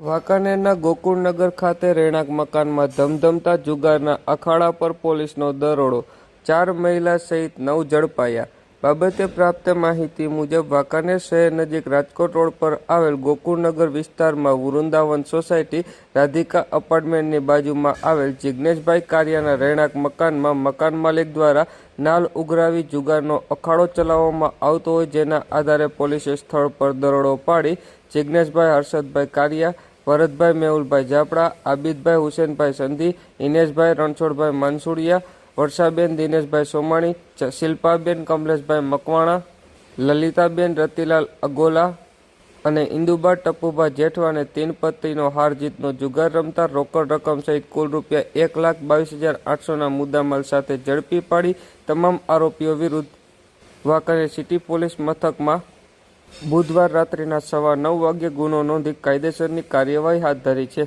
વાંકાનેરના ગોકુળનગર ખાતે રહેણાંક મકાનમાં ધમધમતા જુગારના અખાડા પર પોલીસનો દરોડો, 4 મહિલા સહિત 9 ઝડપાયા. બાબતે પ્રાપ્ત માહિતી મુજબ વાંકાનેર શહેર નજીક રાજકોટ રોડ પર આવેલ ગોકુળનગર વિસ્તારમાં વૃંદાવન સોસાયટી રાધિકા એપાર્ટમેન્ટની બાજુમાં આવેલ જિજ્ઞેશભાઈ કારિયાના રહેણાંક મકાનમાં મકાન માલિક દ્વારા નાલ ઉઘરાવી જુગારનો અખાડો ચલાવવામાં આવતો હોય, જેના આધારે પોલીસે સ્થળ પર દરોડો પાડી જિજ્ઞેશભાઈ હર્ષદભાઈ કારિયા, ભરતભાઈ મેહુલભાઈ જાપડા, આબિદભાઈ હુસેનભાઈ સંધી, ઇનેશભાઈ રણછોડભાઈ માનસુડિયા, વર્ષાબેન દિનેશભાઈ સોમાણી, શિલ્પાબેન કમલેશભાઈ મકવાણા, લલિતાબેન રતિલાલ અગોલા અને ઇન્દુબા ટપુભા જેઠવાને 3 પત્તીનો હાર જીતનો જુગાર રમતા રોકડ રકમ સહિત કુલ રૂપિયા 1,22,800ના મુદ્દામાલ સાથે ઝડપી પાડી તમામ આરોપીઓ વિરુદ્ધ વાંકાનેર સિટી પોલીસ મથકમાં બુધવાર રાત્રિના 9:15 વાગ્યે ગુનો નોંધી કાયદેસરની કાર્યવાહી હાથ ધરી છે.